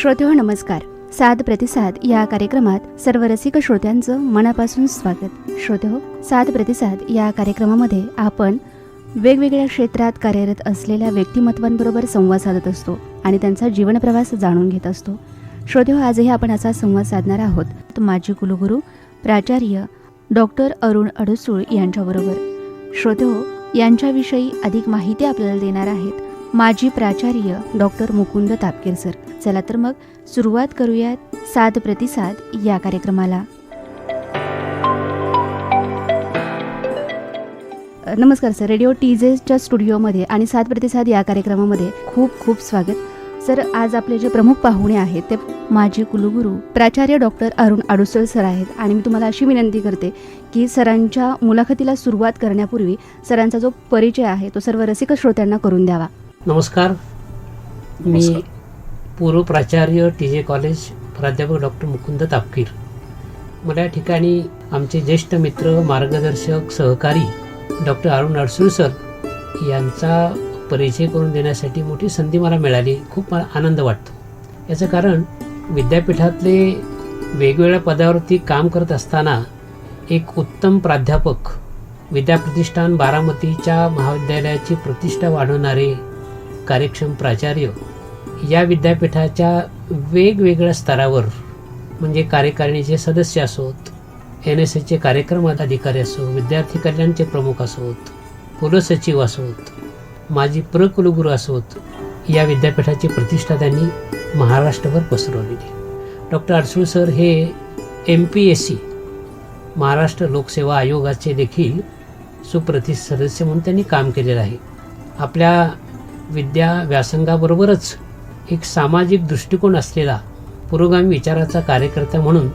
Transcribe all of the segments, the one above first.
श्रोतेहो नमस्कार. साद प्रतिसाद या कार्यक्रमात सर्व रसिक श्रोत्यांचं मनापासून स्वागत. श्रोतेहो, साद प्रतिसाद या कार्यक्रमामध्ये आपण वेगवेगळ्या क्षेत्रात कार्यरत असलेल्या व्यक्तिमत्वांबरोबर संवाद साधत असतो आणि त्यांचा जीवनप्रवास जाणून घेत असतो. श्रोतेहो, आजही आपण असा संवाद साधणार आहोत माजी कुलगुरू प्राचार्य डॉक्टर अरुण अडसूळ यांच्याबरोबर. श्रोतेहो, यांच्याविषयी अधिक माहिती आपल्याला देणार आहेत माजी प्राचार्य डॉक्टर मुकुंद तापकीर सर. चला तर मग सुरुवात करूयात साद प्रतिसाद या कार्यक्रमाला. नमस्कार सर. रेडिओ टीजेच्या स्टुडिओमध्ये आणि साद प्रतिसाद या कार्यक्रमामध्ये खूप खूप स्वागत. सर, आज आपले जे प्रमुख पाहुणे आहेत ते माजी कुलगुरू प्राचार्य डॉक्टर अरुण अडसूळ सर आहेत आणि मी तुम्हाला अशी विनंती करते की सरांच्या मुलाखतीला सुरुवात करण्यापूर्वी सरांचा जो परिचय आहे तो सर्व रसिक श्रोत्यांना करून द्यावा. नमस्कार. मी पूर्व प्राचार्य टीजे कॉलेज प्राध्यापक डॉक्टर मुकुंद तापकीर. मला या ठिकाणी आमचे ज्येष्ठ मित्र, मार्गदर्शक, सहकारी डॉक्टर अरुण अडसूळ सर यांचा परिचय करून देण्यासाठी मोठी संधी मला मिळाली. खूप मला आनंद वाटतो. याचं कारण विद्यापीठातले वेगवेगळ्या पदावरती काम करत असताना एक उत्तम प्राध्यापक, विद्याप्रतिष्ठान बारामतीच्या महाविद्यालयाची प्रतिष्ठा वाढवणारे कार्यक्षम प्राचार्य या विद्यापीठाच्या वेगवेगळ्या स्तरावर, म्हणजे कार्यकारिणीचे सदस्य असोत, NSSचे कार्यक्रम अधिकारी असो, विद्यार्थी कल्याणचे प्रमुख असोत, कुलसचिव असोत, माजी प्रकुलगुरू असोत, या विद्यापीठाची प्रतिष्ठा त्यांनी महाराष्ट्रभर पसरवलेली. डॉक्टर अडसूळ सर हे MPSC महाराष्ट्र लोकसेवा आयोगाचे देखील सुप्रतिष्ठित सदस्य म्हणून त्यांनी काम केलेलं आहे. आपल्या विद्या व्यासंगाबरोबरच एक सामाजिक दृष्टिकोन असलेला पुरोगामी विचाराचा कार्यकर्ता म्हणून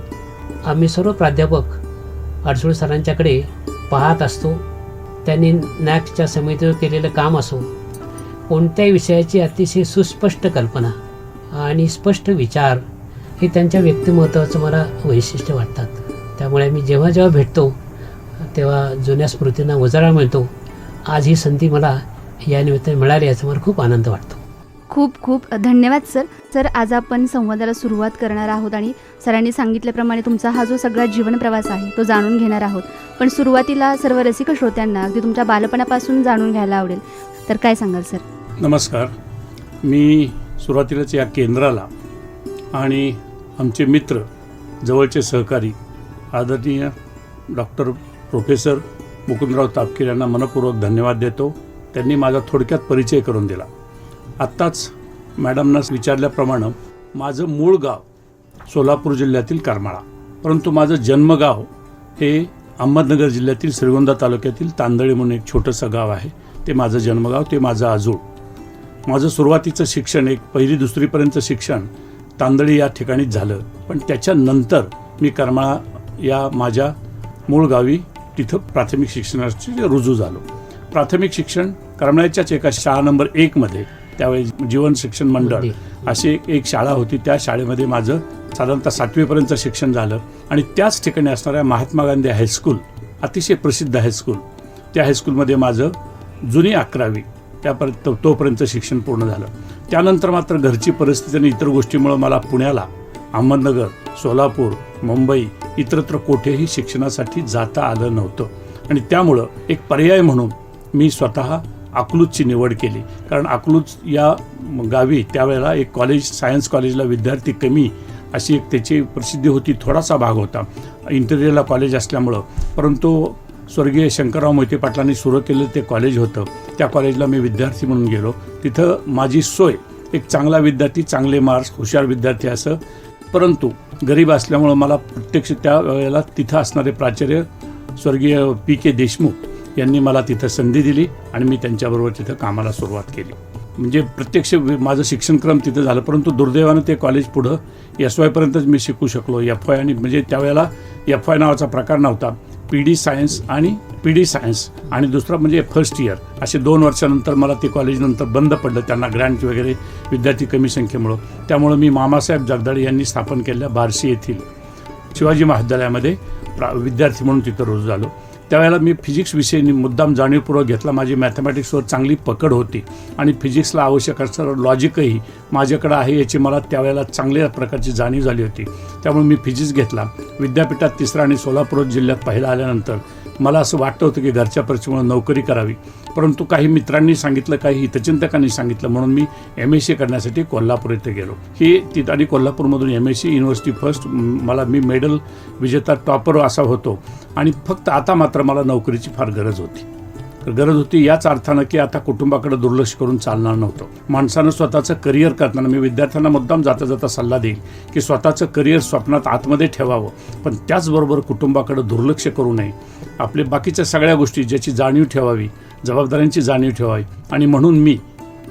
आम्ही सर्व प्राध्यापक अडसूळ सरांच्याकडे पाहत असतो. त्यांनी NAACच्या समितीवर केलेलं काम असो, कोणत्याही विषयाची अतिशय सुस्पष्ट कल्पना आणि स्पष्ट विचार हे त्यांच्या व्यक्तिमत्वाचं मला वैशिष्ट्य वाटतात. त्यामुळे मी जेव्हा जेव्हा भेटतो तेव्हा जुन्या स्मृतींना उजाळा मिळतो. आज ही संधी मला या निमित्ताने मिळाली याचा मला खूप आनंद वाटतो. खूप खूप धन्यवाद सर. सर, आज आपण संवादाला सुरुवात करणार आहोत आणि सरांनी सांगितल्याप्रमाणे तुमचा हा जो सगळा जीवन प्रवास आहे तो जाणून घेणार आहोत. पण सुरुवातीला सर्व रसिक श्रोत्यांना अगदी तुमच्या बालपणापासून जाणून घ्यायला आवडेल, तर काय सांगाल सर? नमस्कार. मी सुरुवातीलाच या केंद्राला आणि आमचे मित्र, जवळचे सहकारी आदरणीय डॉक्टर प्रोफेसर मुकुंदराव तापकीर यांना मनपूर्वक धन्यवाद देतो. त्यांनी माझा थोडक्यात परिचय करून दिला. आत्ताच मॅडमना विचारल्याप्रमाणे माझं मूळ गाव सोलापूर जिल्ह्यातील करमाळा, परंतु माझं जन्मगाव हे अहमदनगर जिल्ह्यातील श्रीगोंदा तालुक्यातील तांदळी म्हणून एक छोटंसं गाव आहे. ते माझं जन्मगाव, ते माझं आजोळ. माझं सुरुवातीचं शिक्षण एक 1ली-2रीपर्यंतचं शिक्षण तांदळी या ठिकाणीच झालं. पण त्याच्यानंतर मी करमाळा या माझ्या मूळ गावी तिथं प्राथमिक शिक्षणाची रुजू झालो. प्राथमिक शिक्षण करमाळ्याच्याच एका शाळा नंबर 1मध्ये, त्यावेळी जीवन शिक्षण मंडळ अशी एक शाळा होती, त्या शाळेमध्ये माझं साधारणतः 7वीपर्यंतचं शिक्षण झालं. आणि त्याच ठिकाणी असणाऱ्या महात्मा गांधी हायस्कूल, अतिशय प्रसिद्ध हायस्कूल, त्या हायस्कूलमध्ये माझं जुनी 11वी त्यापर्यंत तोपर्यंत शिक्षण पूर्ण झालं. त्यानंतर मात्र घरची परिस्थिती आणि इतर गोष्टीमुळं मला पुण्याला, अहमदनगर, सोलापूर, मुंबई इतरत्र कुठेही शिक्षणासाठी जाता आलं नव्हतं. आणि त्यामुळं एक पर्याय म्हणून मी स्वतः अकलूजची निवड केली. कारण अकलूज या गावी त्यावेळेला एक कॉलेज, सायन्स कॉलेजला विद्यार्थी कमी अशी एक त्याची प्रसिद्धी होती. थोडासा भाग होता इंटेरियरला कॉलेज असल्यामुळं, परंतु स्वर्गीय शंकरराव मोहिते पाटलांनी सुरू केलेलं ते कॉलेज होतं. त्या कॉलेजला मी विद्यार्थी म्हणून गेलो. तिथं माझी सोय एक चांगला विद्यार्थी, चांगले मार्क्स, हुशार विद्यार्थी असं, परंतु गरीब असल्यामुळं मला प्रत्यक्ष त्या वेळेला तिथं असणारे प्राचार्य स्वर्गीय PK देशमुख यांनी मला तिथं संधी दिली आणि मी त्यांच्याबरोबर तिथं कामाला सुरुवात केली. म्हणजे प्रत्यक्ष माझं शिक्षणक्रम तिथं झालं. परंतु दुर्दैवानं ते कॉलेज पुढं SY पर्यंतच मी शिकू शकलो. FY आणि म्हणजे त्यावेळेला FY नावाचा प्रकार नव्हता. PD सायन्स आणि दुसरा म्हणजे फर्स्ट इयर असे 2 वर्षानंतर मला ते कॉलेज नंतर बंद पडलं. त्यांना ग्रँट वगैरे विद्यार्थी कमी संख्येमुळं. त्यामुळं मी मामासाहेब जगदाळे यांनी स्थापन केलेल्या बार्शी येथील शिवाजी महाविद्यालयामध्ये विद्यार्थी म्हणून तिथं रुजू झालो. त्यावेळेला मी फिजिक्स विषय मुद्दाम जाणीवपूर्वक घेतला. माझी मॅथमॅटिक्सवर चांगली पकड होती आणि फिजिक्सला आवश्यक असणारं लॉजिकही माझ्याकडं आहे याची मला त्यावेळेला चांगल्या प्रकारची जाणीव झाली होती. त्यामुळे मी फिजिक्स घेतला. विद्यापीठात 3रा आणि सोलापूर जिल्ह्यात पहिला आल्यानंतर मला असं वाटतं होतं की घरच्या परिस्थितीमुळे नोकरी करावी, परंतु काही मित्रांनी सांगितलं, काही हितचिंतकांनी सांगितलं, म्हणून मी MSc करण्यासाठी कोल्हापूर येथे गेलो. तिथं आणि कोल्हापूरमधून MSc युनिव्हर्सिटी फर्स्ट मी मेडल विजेता टॉपर असा होतो. आणि फक्त आता मात्र मला नोकरीची फार गरज होती याच अर्थानं की आता कुटुंबाकडे दुर्लक्ष करून चालणार नव्हतं. माणसानं स्वतःचं करिअर करताना मी विद्यार्थ्यांना मुद्दाम जाता जाता सल्ला देईल की स्वतःचं करिअर स्वप्नात आतमध्ये ठेवावं, पण त्याचबरोबर कुटुंबाकडे दुर्लक्ष करू नये. आपले बाकीच्या सगळ्या गोष्टी ज्याची जाणीव ठेवावी, जबाबदाऱ्यांची जाणीव ठेवावी. आणि म्हणून मी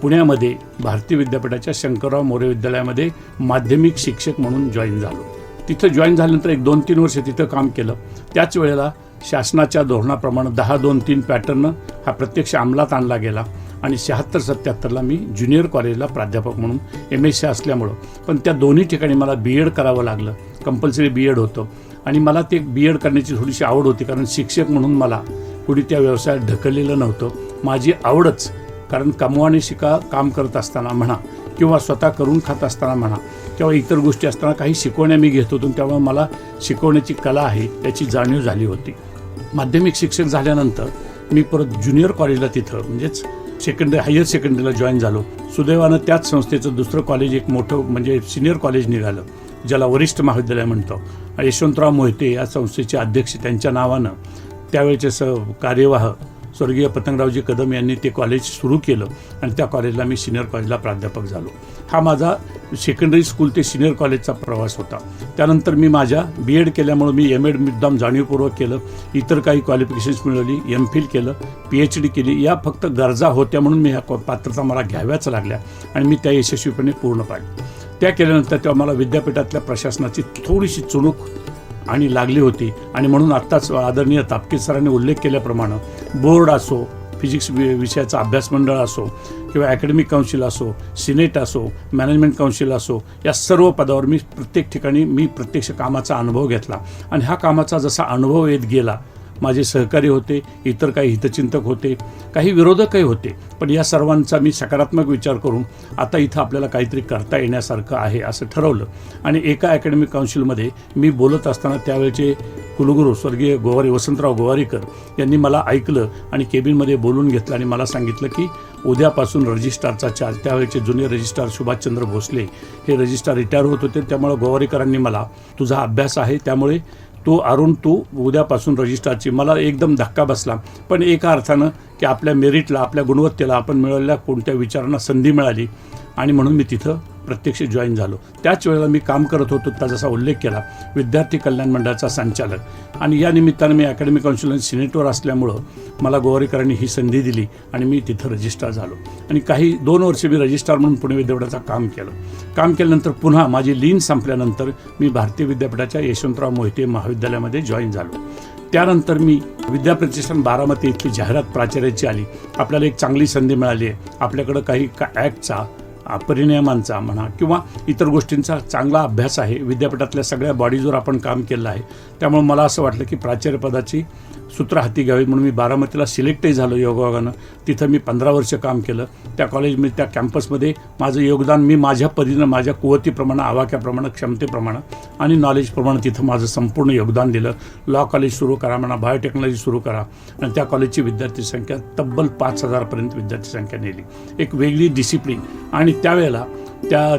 पुण्यामध्ये भारतीय विद्यापीठाच्या शंकरराव मोरे विद्यालयामध्ये माध्यमिक शिक्षक म्हणून जॉईन झालो. तिथं जॉईन झाल्यानंतर 1-2-3 वर्ष तिथं काम केलं. त्याच वेळेला शासनाच्या धोरणाप्रमाणे 10-2-3 पॅटर्न हा प्रत्यक्ष अंमलात आणला गेला आणि 76-77ला मी ज्युनियर कॉलेजला प्राध्यापक म्हणून MSc असल्यामुळं, पण त्या दोन्ही ठिकाणी मला BEd करावं लागलं. कंपल्सरी BEd होतं आणि मला ते BEd करण्याची थोडीशी आवड होती, कारण शिक्षक म्हणून मला कुणी त्या व्यवसायात ढकललेलं नव्हतं. माझी आवडच, कारण कमवाने शिका काम करत असताना म्हणा किंवा स्वतः करून खात असताना म्हणा किंवा इतर गोष्टी असताना काही शिकवण्या मी घेत होतो, त्यामुळे मला शिकवण्याची कला आहे त्याची जाणीव झाली होती. माध्यमिक शिक्षक झाल्यानंतर मी परत ज्युनियर कॉलेजला तिथं म्हणजेच हायर सेकंडरीला जॉईन झालो. सुदैवानं त्याच संस्थेचं दुसरं कॉलेज एक मोठं म्हणजे सिनियर कॉलेज निघालं, ज्याला वरिष्ठ महाविद्यालय म्हणतो. यशवंतराव मोहिते या संस्थेचे अध्यक्ष, त्यांच्या नावानं त्यावेळेचे कार्यवाह स्वर्गीय पतंगरावजी कदम यांनी ते कॉलेज सुरू केलं आणि त्या कॉलेजला मी सिनियर कॉलेजला प्राध्यापक झालो. हा माझा सेकंडरी स्कूल ते सिनियर कॉलेजचा प्रवास होता. त्यानंतर मी माझ्या BEd केल्यामुळं मी MAd मुद्दाम जाणीवपूर्वक केलं. इतर काही क्वालिफिकेशन्स मिळवली, MPhil केलं, PhD केली. या फक्त गरजा होत्या म्हणून मी ह्या पात्रता मला घ्याव्याच लागल्या आणि मी त्या यशस्वीपणे पूर्ण पाडल्या. त्या केल्यानंतर तेव्हा मला विद्यापीठातल्या प्रशासनाची थोडीशी चुणूक आणि लागली होती आणि म्हणून आत्ताच आदरणीय तापकीर सरांनी उल्लेख केल्याप्रमाणे बोर्ड असो, फिजिक्स विषयाचा अभ्यास मंडळ असो किंवा अकॅडमिक काउन्सिल असो, सिनेट असो, मॅनेजमेंट काउन्सिल असो, या सर्व पदावर मी प्रत्येक ठिकाणी प्रत्यक्ष कामाचा अनुभव घेतला. आणि हा कामाचा जसा अनुभव येत गेला, माझे सहकारी होते, इतर काही हितचिंतक होते, काही विरोधकही होते, पण या सर्वांचा मी सकारात्मक विचार करून आता इथं आपल्याला काहीतरी करता येण्यासारखं आहे असं ठरवलं. आणि एका अकॅडमिक काउन्सिलमध्ये मी बोलत असताना त्यावेळेचे कुलगुरू स्वर्गीय वसंतराव गोवारीकर यांनी मला ऐकलं आणि केबिनमध्ये बोलून घेतलं आणि मला सांगितलं की उद्यापासून रजिस्ट्रारचा चार्ज, त्यावेळेचे जुनियर रजिस्ट्रार सुभाषचंद्र भोसले हे रजिस्ट्रार रिटायर होत होते, त्यामुळे गोवारीकरांनी मला, तुझा अभ्यास आहे त्यामुळे तू उद्यापासून रजिस्ट्रारची. मला एकदम धक्का बसला, पण एका अर्थानं की आपल्या मेरिटला, आपल्या गुणवत्तेला, आपण मिळवलेल्या कोणत्या विचारांना संधी मिळाली आणि म्हणून मी तिथं प्रत्यक्ष जॉईन झालो. त्याच वेळेला मी काम करत होतो, त्याचा जसा उल्लेख केला, विद्यार्थी कल्याण मंडळाचा संचालक, आणि या निमित्तानं मी अकॅडमिक काउन्सिल आणि सिनेटवर असल्यामुळं मला गोवारीकरांनी ही संधी दिली आणि मी तिथं रजिस्ट्रार झालो. आणि 2 वर्ष मी रजिस्ट्रार म्हणून पुणे विद्यापीठाचं काम केल्यानंतर पुन्हा माझी लीन संपल्यानंतर मी भारतीय विद्यापीठाच्या यशवंतराव मोहिते महाविद्यालयामध्ये जॉईन झालो. त्यानंतर मी विद्याप्रतिष्ठान बारामती इथली जाहिरात प्राचार्याची आली. आपल्याला एक चांगली संधी मिळाली आहे, आपल्याकडं काही ॲक्टचा, परिनियमांचा म्हणा किंवा इतर गोष्टींचा चांगला अभ्यास आहे, विद्यापीठातल्या सगळ्या बॉडीजवर आपण काम केलं आहे. त्यामुळे मला असं वाटलं की प्राचार्यपदाची सूत्र हाती घ्यावी, म्हणून मी बारामतीला सिलेक्टही झालो योगायोगानं. तिथं मी 15 वर्ष काम केलं. त्या कॉलेजमध्ये, त्या कॅम्पसमध्ये माझं योगदान मी माझ्या परीनं, माझ्या कुवतीप्रमाणे, आवाक्याप्रमाणे, क्षमतेप्रमाणे आणि नॉलेजप्रमाणे तिथं माझं संपूर्ण योगदान दिलं. लॉ कॉलेज सुरू करा म्हणा, बायोटेक्नॉलॉजी सुरू करा, आणि त्या कॉलेजची विद्यार्थी संख्या तब्बल 5000पर्यंत विद्यार्थी संख्या नेली. एक वेगळी डिसिप्लिन, आणि त्यावेळेला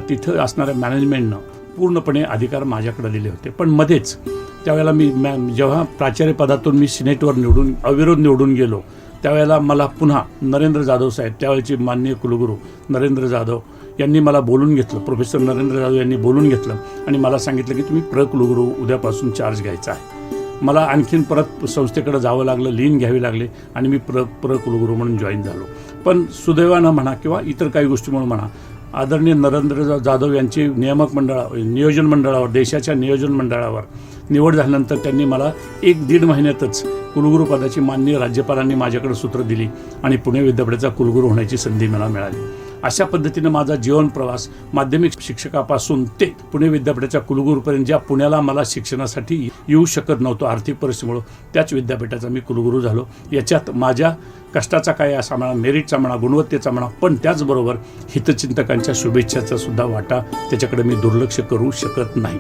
तिथं असणाऱ्या मॅनेजमेंटनं पूर्णपणे अधिकार माझ्याकडे दिले होते. पण मध्येच त्यावेळेला जेव्हा प्राचार्यपदातून मी सिनेटवर अविरोध निवडून गेलो, त्यावेळेला मला पुन्हा नरेंद्र जाधव साहेब, त्यावेळेचे माननीय कुलगुरू नरेंद्र जाधव यांनी मला बोलून घेतलं, प्रोफेसर नरेंद्र जाधव यांनी बोलून घेतलं आणि मला सांगितलं की तुम्ही कुलगुरू उद्यापासून चार्ज घ्यायचा आहे. मला आणखीन परत संस्थेकडे जावं लागलं, लीन घ्यावी लागले आणि मी कुलगुरू म्हणून जॉईन झालो. पण सुदैवानं म्हणा किंवा इतर काही गोष्टीमुळे म्हणा, आदरणीय नरेंद्र जाधव यांची नियोजन मंडळावर, देशाच्या नियोजन मंडळावर निवड झाल्यानंतर त्यांनी मला 1-1.5 महिन्यातच कुलगुरूपदाची माननीय राज्यपालांनी माझ्याकडे सूत्र दिली आणि पुणे विद्यापीठाचा कुलगुरू होण्याची संधी मला मिळाली. अशा पद्धतीनं माझा जीवन प्रवास माध्यमिक शिक्षकापासून ते पुणे विद्यापीठाच्या कुलगुरूपर्यंत, ज्या पुण्याला मला शिक्षणासाठी येऊ शकत नव्हतो आर्थिक परिस्थितीमुळे, त्याच विद्यापीठाचा मी कुलगुरू झालो. याच्यात माझ्या कष्टाचा काय असा म्हणा, मेरिटचा म्हणा, गुणवत्तेचा म्हणा, पण त्याचबरोबर हितचिंतकांच्या शुभेच्छाचा सुद्धा वाटा, त्याच्याकडे मी दुर्लक्ष करू शकत नाही.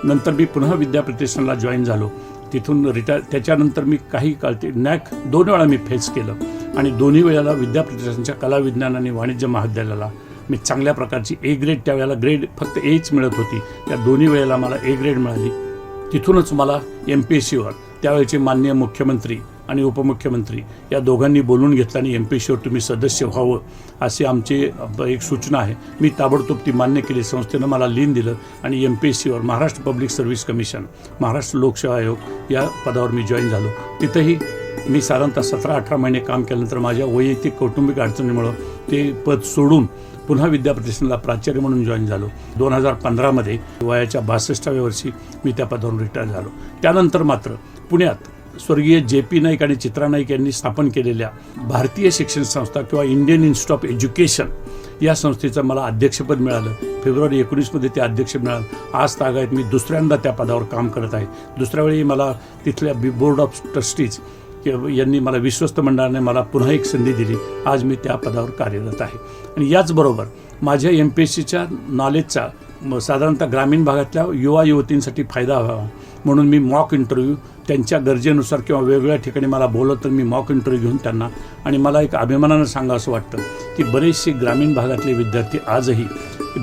नंतर मी पुन्हा विद्याप्रतिष्ठानला जॉईन झालो. तिथून रिटायर, त्याच्यानंतर मी काही काळ ते नॅक 2 वेळा मी फेस केलं आणि दोन्ही वेळेला विद्याप्रतिष्ठानच्या कला विज्ञान आणि वाणिज्य महाविद्यालयाला मी चांगल्या प्रकारची ए ग्रेड, त्यावेळेला ग्रेड फक्त एच मिळत होती, त्या दोन्ही वेळेला मला ए ग्रेड मिळाली. तिथूनच मला MPSCवर त्यावेळेचे माननीय मुख्यमंत्री आणि उपमुख्यमंत्री या दोघांनी बोलून घेतलं आणि MPSCवर तुम्ही सदस्य व्हावं अशी आमची एक सूचना आहे. मी ताबडतोब ती मान्य केली. संस्थेनं मला लीन दिलं आणि MPSCवर Maharashtra public service commission, Maharashtra लोकसेवा आयोग या पदावर मी जॉईन झालो. तिथंही मी साधारणतः 17-18 महिने काम केल्यानंतर माझ्या वैयक्तिक कौटुंबिक अडचणीमुळं ते पद सोडून पुन्हा विद्याप्रतिष्ठानला प्राचार्य म्हणून जॉईन झालो. 2015मध्ये वयाच्या 62व्या वर्षी मी त्या पदावरून रिटायर झालो. त्यानंतर मात्र पुण्यात स्वर्गीय JP नाईक आणि चित्रा नाईक यांनी स्थापन केलेल्या भारतीय शिक्षण संस्था किंवा इंडियन इन्स्टिट्यूट ऑफ एज्युकेशन या संस्थेचं मला अध्यक्षपद मिळालं. फेब्रुवारी 19मध्ये ते अध्यक्ष मिळालं. आज तागायत मी दुसऱ्यांदा त्या पदावर काम करत आहे. दुसऱ्या वेळी मला तिथल्या बोर्ड ऑफ ट्रस्टीज यांनी मला, विश्वस्त मंडळाने मला पुन्हा एक संधी दिली. आज मी त्या पदावर कार्यरत आहे. आणि याचबरोबर माझ्या MPSCच्या नॉलेजचा साधारणतः ग्रामीण भागातल्या युवा युवतींसाठी फायदा व्हावा म्हणून मी मॉक इंटरव्ह्यू त्यांच्या गरजेनुसार किंवा वेगवेगळ्या ठिकाणी मला बोलवलं तर मी मॉक इंटरव्ह्यू घेऊन त्यांना, आणि मला एक अभिमानानं सांगावं असं वाटतं की बरेचसे ग्रामीण भागातले विद्यार्थी आजही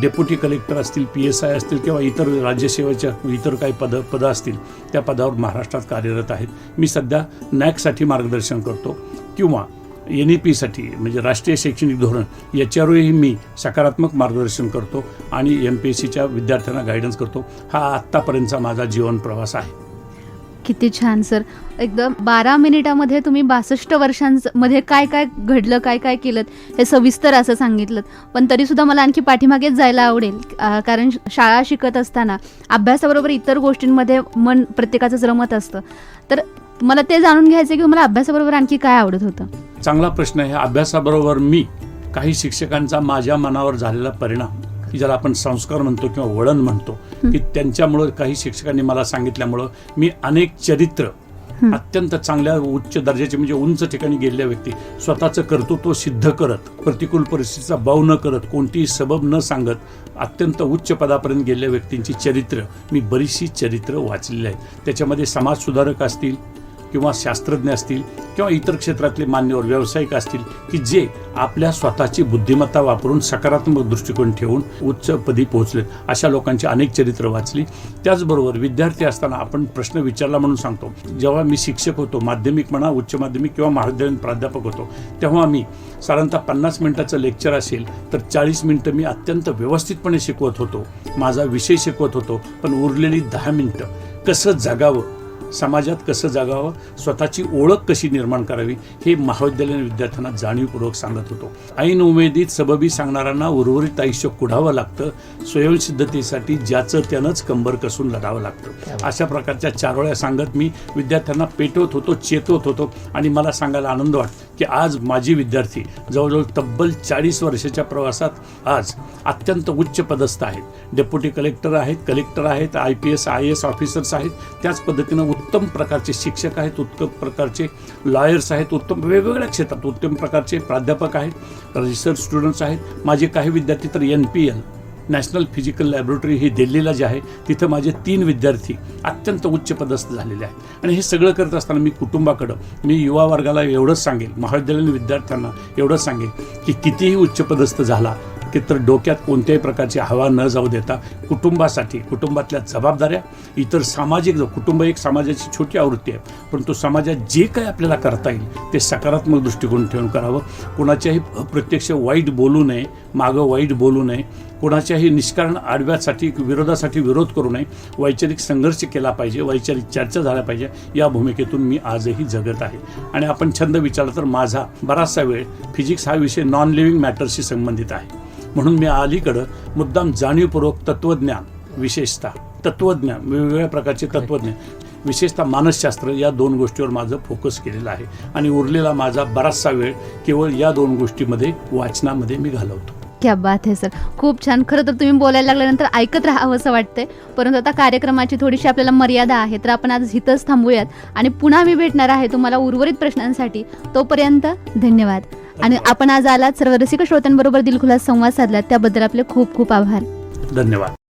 डेप्युटी कलेक्टर असतील, PSI असतील किंवा इतर राज्यसेवेच्या इतर काही पदं असतील त्या पदावर महाराष्ट्रात कार्यरत आहेत. मी सध्या नॅकसाठी मार्गदर्शन करतो किंवा NEPसाठी म्हणजे राष्ट्रीय शैक्षणिक धोरण याच्यावरही मी सकारात्मक मार्गदर्शन करतो आणि MPSCच्या विद्यार्थ्यांना गायडन्स करतो. हा आत्तापर्यंतचा माझा जीवन प्रवास आहे. किती छान सर. एकदम 12 मिनिटामध्ये तुम्ही 62 वर्षांमध्ये काय काय घडलं, काय काय केलं हे सविस्तर असं सांगितलं. पण तरीसुद्धा मला आणखी पाठीमागेच जायला आवडेल, कारण शाळा शिकत असताना अभ्यासाबरोबर इतर गोष्टींमध्ये मन प्रत्येकाचंच रमत असतं. तर मला ते जाणून घ्यायचं की मला अभ्यासाबरोबर आणखी काय आवडत होतं. चांगला प्रश्न आहे. अभ्यासाबरोबर मी काही शिक्षकांचा माझ्या मनावर झालेला परिणाम, की ज्याला आपण संस्कार म्हणतो किंवा वळण म्हणतो, की त्यांच्यामुळं काही शिक्षकांनी मला सांगितल्यामुळं मी अनेक चरित्र अत्यंत चांगल्या उच्च दर्जाचे म्हणजे उंच ठिकाणी गेलेल्या व्यक्ती स्वतःचं कर्तृत्व सिद्ध करत, प्रतिकूल परिस्थितीचा बाव न करत, कोणतीही सबब न सांगत अत्यंत उच्च पदापर्यंत गेलेल्या व्यक्तींची चरित्र मी बरीचशी चरित्र वाचलेली आहेत. त्याच्यामध्ये समाजसुधारक असतील किंवा शास्त्रज्ञ असतील किंवा इतर क्षेत्रातले मान्यवर व्यावसायिक असतील की जे आपल्या स्वतःची बुद्धिमत्ता वापरून सकारात्मक दृष्टिकोन ठेवून उच्च पदी पोहोचलेत. अशा लोकांची अनेक चरित्र वाचली. त्याचबरोबर विद्यार्थी असताना आपण प्रश्न विचारला म्हणून सांगतो, जेव्हा मी शिक्षक होतो, माध्यमिक म्हणा, उच्च माध्यमिक किंवा महाविद्यालयीन प्राध्यापक होतो, तेव्हा मी साधारणतः 50 मिनिटाचं लेक्चर असेल तर 40 मिनिटं मी अत्यंत व्यवस्थितपणे शिकवत होतो, माझा विषय शिकवत होतो. पण उरलेली 10 मिनिटं कसं जगावं, समाजात कसं जगावं, स्वतःची ओळख कशी निर्माण करावी हे महाविद्यालयीन विद्यार्थ्यांना जाणीवपूर्वक सांगत होतो. ऐन उमेदीत सबबी सांगणाऱ्यांना उर्वरित आयुष्य कुढावं लागतं, स्वयंसिद्धतेसाठी ज्याचं त्यानंच कंबर कसून लढावं लागतं. अशा प्रकारच्या चारोळ्या सांगत मी विद्यार्थ्यांना पेटवत होतो, चेतवत होतो. आणि मला सांगायला आनंद वाटतो की आज माझी विद्यार्थी जवळजवळ तब्बल 40 वर्षाच्या प्रवासात आज अत्यंत उच्च पदस्थ आहेत. डेप्युटी कलेक्टर आहेत, कलेक्टर आहेत, IPS IAS ऑफिसर्स आहेत. त्याच पद्धतीनं उत्तम प्रकारचे शिक्षक आहेत, उत्तम प्रकारचे लॉयर्स आहेत, उत्तम वेगवेगळ्या क्षेत्रात उत्तम प्रकारचे प्राध्यापक आहेत, रिसर्च स्टुडंट्स आहेत. माझे काही विद्यार्थी तर NPL नॅशनल फिजिकल लॅबोरेटरी ही दिल्लीला जे आहे तिथं माझे 3 विद्यार्थी अत्यंत उच्च पदस्थ झालेले आहेत. आणि हे सगळं करत असताना मी कुटुंबाकडं, मी युवा वर्गाला एवढंच सांगेल, महाविद्यालयीन विद्यार्थ्यांना एवढंच सांगेल की कितीही उच्च पदस्थ झाला की तर डोक्यात कोणत्याही प्रकारची हवा न जाऊ देता कुटुंबासाठी, कुटुंबातल्या जबाबदाऱ्या, इतर सामाजिक, कुटुंब एक समाजाची छोटी आवृत्ती आहे, परंतु समाजात जे काही आपल्याला करता येईल ते सकारात्मक दृष्टिकोन ठेवून करावं. कोणाच्याही अप्रत्यक्ष वाईट बोलू नये, मागं वाईट बोलू नये, कोणाच्याही निष्कारण आडव्यासाठी विरोधासाठी विरोध करू नये, वैचारिक संघर्ष केला पाहिजे, वैचारिक चर्चा झाल्या पाहिजे. या भूमिकेतून मी आजही जगत आहे. आणि आपण छंद विचारला तर माझा बराचसा वेळ फिजिक्स हा विषय नॉन लिव्हिंग मॅटरशी संबंधित आहे. म्हणून मी अलीकडं मुद्दाम जाणीवपूर्वक तत्त्वज्ञान, विशेषतः तत्त्वज्ञान, वेगवेगळ्या प्रकारचे तत्त्वज्ञान, विशेषतः मानसशास्त्र या 2 गोष्टीवर माझं फोकस केलेलं आहे. आणि उरलेला माझा बराचसा वेळ केवळ या 2 गोष्टीमध्ये, वाचनामध्ये मी घालवतो. क्या बात आहे सर, खूप छान. खरं तर तुम्ही बोलायला लागल्यानंतर ऐकत राहावं असं वाटतंय, परंतु आता कार्यक्रमाची थोडीशी आपल्याला मर्यादा आहे, तर आपण आज इथंच थांबूयात आणि पुन्हा मी भेटणार आहे तुम्हाला उर्वरित प्रश्नांसाठी. तोपर्यंत धन्यवाद. आणि आपण आज आलात, सर्व रसिक श्रोत्यांबरोबर दिलखुलास संवाद साधलात, त्याबद्दल आपले खूप खूप आभार. धन्यवाद.